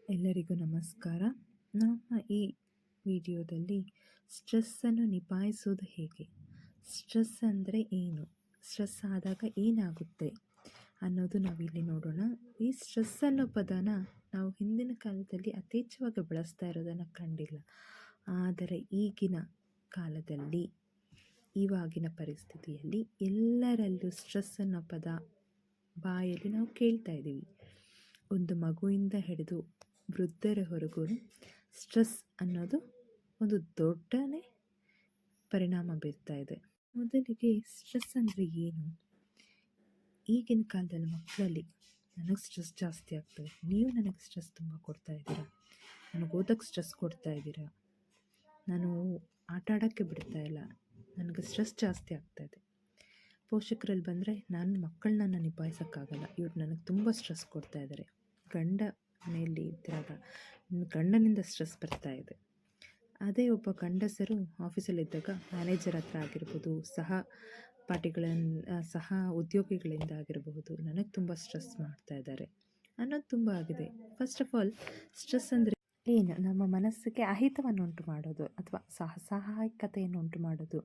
ಎಲ್ಲರಿಗೂ ನಮಸ್ಕಾರ. ನಮ್ಮ ಈ ವಿಡಿಯೋದಲ್ಲಿ ಸ್ಟ್ರೆಸ್ಸನ್ನು ನಿಭಾಯಿಸುವುದು ಹೇಗೆ, ಸ್ಟ್ರೆಸ್ ಅಂದರೆ ಏನು, ಸ್ಟ್ರೆಸ್ ಆದಾಗ ಏನಾಗುತ್ತೆ ಅನ್ನೋದು ನಾವಿಲ್ಲಿ ನೋಡೋಣ. ಈ ಸ್ಟ್ರೆಸ್ ಅನ್ನೋ ಪದನ ನಾವು ಹಿಂದಿನ ಕಾಲದಲ್ಲಿ ಯಥೇಚ್ಛವಾಗಿ ಬಳಸ್ತಾ ಇರೋದನ್ನು ಕಂಡಿಲ್ಲ. ಆದರೆ ಈಗಿನ ಕಾಲದಲ್ಲಿ, ಇವಾಗಿನ ಪರಿಸ್ಥಿತಿಯಲ್ಲಿ ಎಲ್ಲರಲ್ಲೂ ಸ್ಟ್ರೆಸ್ ಅನ್ನೋ ಪದ ಬಾಯಲ್ಲಿ ನಾವು ಕೇಳ್ತಾ ಇದ್ದೀವಿ. ಒಂದು ಮಗುವಿಂದ ಹಿಡಿದು ವೃದ್ಧರವರೆಗೂ ಸ್ಟ್ರೆಸ್ ಅನ್ನೋದು ಒಂದು ದೊಡ್ಡನೇ ಪರಿಣಾಮ ಬೀರ್ತಾ ಇದೆ. ಮೊದಲಿಗೆ ಸ್ಟ್ರೆಸ್ ಅಂದರೆ ಏನು? ಈಗಿನ ಕಾಲದಲ್ಲಿ ಮಕ್ಕಳಲ್ಲಿ ನನಗೆ ಸ್ಟ್ರೆಸ್ ಜಾಸ್ತಿ ಆಗ್ತದೆ, ನೀವು ನನಗೆ ಸ್ಟ್ರೆಸ್ ತುಂಬ ಕೊಡ್ತಾ ಇದ್ದೀರಾ, ನನಗೆ ಓದೋಕ್ಕೆ ಸ್ಟ್ರೆಸ್ ಕೊಡ್ತಾ ಇದ್ದೀರಾ, ನಾನು ಆಟ ಆಡೋಕ್ಕೆ ಬಿಡ್ತಾ ಇಲ್ಲ, ನನಗೆ ಸ್ಟ್ರೆಸ್ ಜಾಸ್ತಿ ಆಗ್ತಾಯಿದೆ. ಪೋಷಕರಲ್ಲಿ ಬಂದರೆ ನನ್ನ ಮಕ್ಕಳನ್ನ ನಿಭಾಯಿಸೋಕ್ಕಾಗಲ್ಲ, ಇವ್ರು ನನಗೆ ತುಂಬ ಸ್ಟ್ರೆಸ್ ಕೊಡ್ತಾ ಇದ್ದಾರೆ. ಗಂಡ ಮನೆಯಲ್ಲಿ ಇದ್ದಾಗ ಗಂಡನಿಂದ ಸ್ಟ್ರೆಸ್ ಬರ್ತಾ ಇದೆ. ಅದೇ ಒಬ್ಬ ಗಂಡಸರು ಆಫೀಸಲ್ಲಿದ್ದಾಗ ಮ್ಯಾನೇಜರ್ ಹತ್ರ ಆಗಿರ್ಬೋದು, ಸಹ ಉದ್ಯೋಗಿಗಳಿಂದ ಆಗಿರಬಹುದು, ನನಗೆ ತುಂಬ ಸ್ಟ್ರೆಸ್ ಮಾಡ್ತಾ ಇದ್ದಾರೆ ಅನ್ನೋದು ತುಂಬ ಆಗಿದೆ. ಫಸ್ಟ್ ಆಫ್ ಆಲ್, ಸ್ಟ್ರೆಸ್ ಅಂದರೆ ಏನು? ನಮ್ಮ ಮನಸ್ಸಿಗೆ ಅಹಿತವನ್ನು ಉಂಟು ಮಾಡೋದು ಅಥವಾ ಸಹಾಯಕತೆಯನ್ನು ಉಂಟು ಮಾಡೋದು.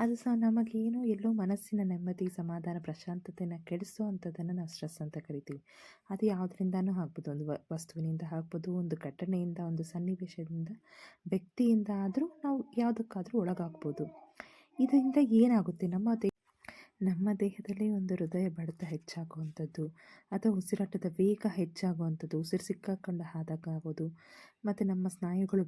ಅದು ಸಹ ನಮಗೇನೋ ಎಲ್ಲೋ ಮನಸ್ಸಿನ ನೆಮ್ಮದಿ, ಸಮಾಧಾನ, ಪ್ರಶಾಂತತೆಯನ್ನು ಕೆಡಿಸೋ ಅಂಥದ್ದನ್ನು ನಾವು ಸ್ಟ್ರೆಸ್ ಅಂತ ಕರಿತೀವಿ. ಅದು ಯಾವುದರಿಂದನೂ ಆಗ್ಬೋದು. ಒಂದು ವಸ್ತುವಿನಿಂದ ಆಗ್ಬೋದು, ಒಂದು ಘಟನೆಯಿಂದ, ಒಂದು ಸನ್ನಿವೇಶದಿಂದ, ವ್ಯಕ್ತಿಯಿಂದ ಆದರೂ ನಾವು ಯಾವುದಕ್ಕಾದರೂ ಒಳಗಾಗ್ಬೋದು. ಇದರಿಂದ ಏನಾಗುತ್ತೆ? ನಮ್ಮ ದೇಹದಲ್ಲಿ ಒಂದು ಹೃದಯ ಬಡಿತ ಹೆಚ್ಚಾಗುವಂಥದ್ದು, ಅಥವಾ ಉಸಿರಾಟದ ವೇಗ ಹೆಚ್ಚಾಗುವಂಥದ್ದು, ಉಸಿರು ಸಿಕ್ಕಾಕೊಂಡು ಆದಾಗ ಆಗೋದು, ಮತ್ತು ನಮ್ಮ ಸ್ನಾಯುಗಳು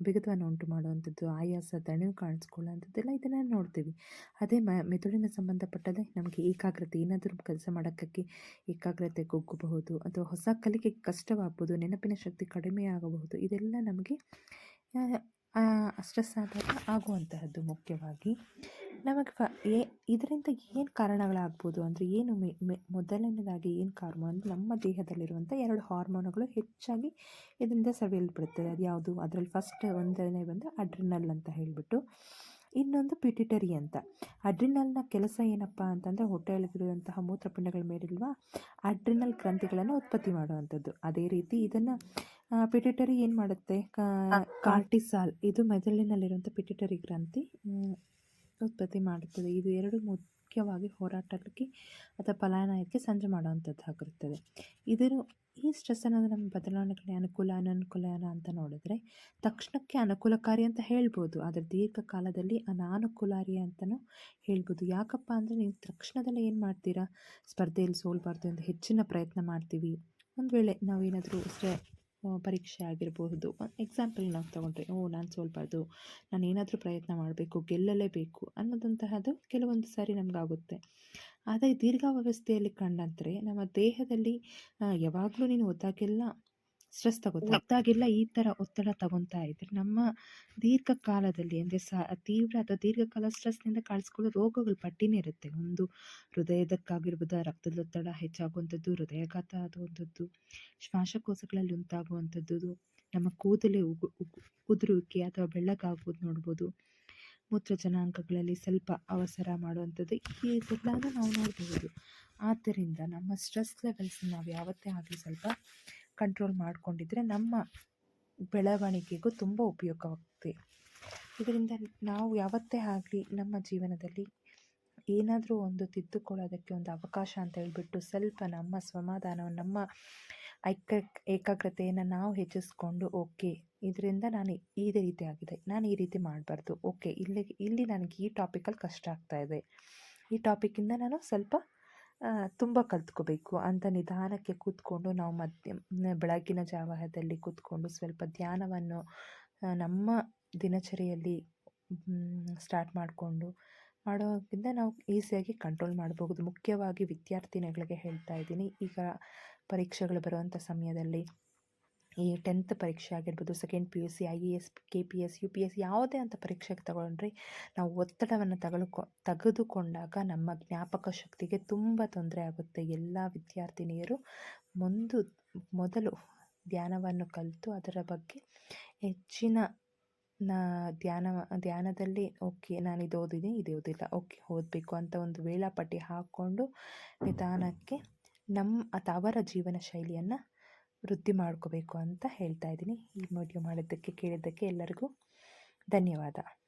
ಬಿಗಿತವನ್ನು ಉಂಟು ಮಾಡುವಂಥದ್ದು, ಆಯಾಸ, ದಣಿವು ಕಾಣಿಸ್ಕೊಳ್ಳೋವಂಥದ್ದೆಲ್ಲ ಇದನ್ನು ನೋಡ್ತೀವಿ. ಅದೇ ಮೆದುಳಿನ ಸಂಬಂಧಪಟ್ಟದೆ ನಮಗೆ ಏಕಾಗ್ರತೆ, ಏನಾದರೂ ಕೆಲಸ ಮಾಡೋಕ್ಕೆ ಏಕಾಗ್ರತೆ ಕುಗ್ಗಬಹುದು, ಅಥವಾ ಹೊಸ ಕಲಿಕೆಗೆ ಕಷ್ಟವಾಗ್ಬೋದು, ನೆನಪಿನ ಶಕ್ತಿ ಕಡಿಮೆ ಆಗಬಹುದು. ಇದೆಲ್ಲ ನಮಗೆ ಸ್ಟ್ರೆಸ್ ಆದಾಗ ಆಗುವಂತಹದ್ದು. ಮುಖ್ಯವಾಗಿ ನಮಗೆ ಇದರಿಂದ ಏನು ಕಾರಣಗಳಾಗ್ಬೋದು ಅಂದರೆ ಏನು? ಮೊದಲನೇದಾಗಿ ಏನು ಕಾರಣ ಅಂದರೆ ನಮ್ಮ ದೇಹದಲ್ಲಿರುವಂಥ 2 ಹಾರ್ಮೋನುಗಳು ಹೆಚ್ಚಾಗಿ ಇದರಿಂದ ಸವೆಯಲ್ಪಡುತ್ತದೆ. ಅದು ಯಾವುದು? ಅದರಲ್ಲಿ ಒಂದನೇ ಬಂದು ಅಡ್ರಿನಲ್ ಅಂತ ಹೇಳಿಬಿಟ್ಟು, ಇನ್ನೊಂದು ಪಿಟ್ಯುಟರಿ ಅಂತ. ಅಡ್ರಿನಲ್ನ ಕೆಲಸ ಏನಪ್ಪ ಅಂತಂದರೆ ಹೊಟ್ಟೆಯೊಳಗಿರುವಂತಹ ಮೂತ್ರಪಿಂಡಗಳ ಮೇಲಿಲ್ವಾ ಅಡ್ರಿನಲ್ ಗ್ರಂಥಿಗಳನ್ನು ಉತ್ಪತ್ತಿ ಮಾಡುವಂಥದ್ದು. ಅದೇ ರೀತಿ ಇದನ್ನು ಪಿಟ್ಯುಟರಿ ಏನು ಮಾಡುತ್ತೆ? ಕಾರ್ಟಿಸಾಲ್, ಇದು ಮೆದುಳಿನಲ್ಲಿರುವಂಥ ಪಿಟ್ಯುಟರಿ ಗ್ರಂಥಿ ಉತ್ಪತ್ತಿ ಮಾಡುತ್ತದೆ. ಇದು 2 ಮುಖ್ಯವಾಗಿ ಹೋರಾಟಕ್ಕೆ ಅಥವಾ ಪಲಾಯನಕ್ಕೆ ಸಂಜೆ ಮಾಡುವಂಥದ್ದಾಗಿರುತ್ತದೆ. ಈ ಸ್ಟ್ರೆಸ್ ಅನ್ನೋದು ನಮ್ಮ ಬದಲಾವಣೆಗಳ ಅನುಕೂಲ ಅನಾನುಕೂಲ ಅಂತ ನೋಡಿದ್ರೆ ತಕ್ಷಣಕ್ಕೆ ಅನುಕೂಲಕಾರಿ ಅಂತ ಹೇಳ್ಬೋದು, ಆದರೆ ದೀರ್ಘಕಾಲದಲ್ಲಿ ಅನಾನುಕೂಲಾರಿ ಅಂತಲೂ ಹೇಳ್ಬೋದು. ಯಾಕಪ್ಪ ಅಂದರೆ ನೀವು ತಕ್ಷಣದಲ್ಲೇ ಏನು ಮಾಡ್ತೀರಾ? ಸ್ಪರ್ಧೆಯಲ್ಲಿ ಸೋಲ್ಬಾರ್ದು ಅಂತ ಹೆಚ್ಚಿನ ಪ್ರಯತ್ನ ಮಾಡ್ತೀವಿ. ಒಂದು ವೇಳೆ ನಾವೇನಾದರೂ ಪರೀಕ್ಷೆ ಆಗಿರಬಹುದು, ಎಕ್ಸಾಂಪಲ್ ನಾವು ತೊಗೊಂಡ್ರೆ, ನಾನು ಸೋಲ್ಬಾರ್ದು, ನಾನು ಏನಾದರೂ ಪ್ರಯತ್ನ ಮಾಡಬೇಕು, ಗೆಲ್ಲಲೇಬೇಕು ಅನ್ನೋದಂತಹದ್ದು ಕೆಲವೊಂದು ಸಾರಿ ನಮಗಾಗುತ್ತೆ. ಆದರೆ ದೀರ್ಘಾವಸ್ಥೆಯಲ್ಲಿ ಕಂಡಂತೆ ನಮ್ಮ ದೇಹದಲ್ಲಿ ಯಾವಾಗಲೂ ನೀನು ಓದಾಗೆಲ್ಲ ಸ್ಟ್ರೆಸ್ ಒತ್ತಾಗೆಲ್ಲ ಈ ಥರ ಒತ್ತಡ ತಗೊತಾ ಇದ್ದರೆ ನಮ್ಮ ದೀರ್ಘಕಾಲದಲ್ಲಿ ಅಂದರೆ ತೀವ್ರ ಅಥವಾ ದೀರ್ಘಕಾಲ ಸ್ಟ್ರೆಸ್ನಿಂದ ಕಾಣಿಸ್ಕೊಳ್ಳೋ ರೋಗಗಳು ಪಟ್ಟಿನೇ ಇರುತ್ತೆ. ಒಂದು ಹೃದಯದಕ್ಕಾಗಿರ್ಬೋದು, ರಕ್ತದೊತ್ತಡ ಹೆಚ್ಚಾಗುವಂಥದ್ದು, ಹೃದಯಾಘಾತ ಆಗುವಂಥದ್ದು, ಶ್ವಾಸಕೋಶಗಳಲ್ಲಿ ಉಂಟಾಗುವಂಥದ್ದು, ನಮ್ಮ ಕೂದಲೇ ಉದುರುವಿಕೆ ಅಥವಾ ಬೆಳ್ಳಗಾಗೋದು ನೋಡ್ಬೋದು, ಮೂತ್ರಜನಾಂಗಗಳಲ್ಲಿ ಸ್ವಲ್ಪ ಅವಸರ ಮಾಡುವಂಥದ್ದು, ಇದೆಲ್ಲನೂ ನಾವು ನೋಡಬಹುದು. ಆದ್ದರಿಂದ ನಮ್ಮ ಸ್ಟ್ರೆಸ್ ಲೆವೆಲ್ಸ್ ನಾವು ಯಾವತ್ತೇ ಆಗಲಿ ಸ್ವಲ್ಪ ಕಂಟ್ರೋಲ್ ಮಾಡಿಕೊಂಡಿದ್ರೆ ನಮ್ಮ ಬೆಳವಣಿಗೆಗೂ ತುಂಬ ಉಪಯೋಗವಾಗುತ್ತೆ. ಇದರಿಂದ ನಾವು ಯಾವತ್ತೇ ಆಗಲಿ ನಮ್ಮ ಜೀವನದಲ್ಲಿ ಏನಾದರೂ ಒಂದು ತಿದ್ದುಕೊಳ್ಳೋದಕ್ಕೆ ಒಂದು ಅವಕಾಶ ಅಂತ ಹೇಳ್ಬಿಟ್ಟು ಸ್ವಲ್ಪ ನಮ್ಮ ಸಮಾಧಾನವನ್ನು, ನಮ್ಮ ಏಕಾಗ್ರತೆಯನ್ನು ನಾವು ಹೆಚ್ಚಿಸ್ಕೊಂಡು, ಓಕೆ ಇದರಿಂದ ನಾನು ಇದೇ ರೀತಿ ಆಗಿದೆ, ನಾನು ಈ ರೀತಿ ಮಾಡಬಾರ್ದು, ಓಕೆ ಇಲ್ಲಿ ನನಗೆ ಈ ಟಾಪಿಕಲ್ಲಿ ಕಷ್ಟ ಆಗ್ತಾಯಿದೆ, ಈ ಟಾಪಿಕಿಂದ ನಾನು ಸ್ವಲ್ಪ ತುಂಬ ಕಲ್ತ್ಕೋಬೇಕು ಅಂತ ನಿಧಾನಕ್ಕೆ ಕೂತ್ಕೊಂಡು ನಾವು ಬೆಳಗಿನ ಜಾವದಲ್ಲಿ ಕೂತ್ಕೊಂಡು ಸ್ವಲ್ಪ ಧ್ಯಾನವನ್ನು ನಮ್ಮ ದಿನಚರಿಯಲ್ಲಿ ಸ್ಟಾರ್ಟ್ ಮಾಡೋದ್ರಿಂದ ನಾವು ಈಸಿಯಾಗಿ ಕಂಟ್ರೋಲ್ ಮಾಡಬಹುದು. ಮುಖ್ಯವಾಗಿ ವಿದ್ಯಾರ್ಥಿನಿಗಳಿಗೆ ಹೇಳ್ತಾ ಇದ್ದೀನಿ, ಈಗ ಪರೀಕ್ಷೆಗಳು ಬರುವಂಥ ಸಮಯದಲ್ಲಿ ಈ 10th ಪರೀಕ್ಷೆ ಆಗಿರ್ಬೋದು, second PUC, IAS, KPS, UPS ಯಾವುದೇ ಅಂತ ಪರೀಕ್ಷೆಗೆ ತಗೊಂಡ್ರೆ ನಾವು ಒತ್ತಡವನ್ನು ತೆಗೆದುಕೊಂಡಾಗ ನಮ್ಮ ಜ್ಞಾಪಕ ಶಕ್ತಿಗೆ ತುಂಬ ತೊಂದರೆ ಆಗುತ್ತೆ. ಎಲ್ಲ ವಿದ್ಯಾರ್ಥಿನಿಯರು ಮೊದಲು ಧ್ಯಾನವನ್ನು ಕಲಿತು ಅದರ ಬಗ್ಗೆ ಹೆಚ್ಚಿನ ಧ್ಯಾನದಲ್ಲಿ ಓಕೆ ನಾನು ಇದು ಓದಿದ್ದೀನಿ, ಇದು ಓದಿಲ್ಲ, ಓಕೆ ಓದಬೇಕು ಅಂತ ಒಂದು ವೇಳಾಪಟ್ಟಿ ಹಾಕ್ಕೊಂಡು ನಿಧಾನಕ್ಕೆ ಅವರ ಜೀವನ ಶೈಲಿಯನ್ನು ವೃದ್ಧಿ ಮಾಡ್ಕೋಬೇಕು ಅಂತ ಹೇಳ್ತಾ ಇದ್ದೀನಿ. ಈ ವಿಡಿಯೋ ಮಾಡಿದ್ದಕ್ಕೆ ಕೇಳಿದ್ದಕ್ಕೆ ಎಲ್ಲರಿಗೂ ಧನ್ಯವಾದ.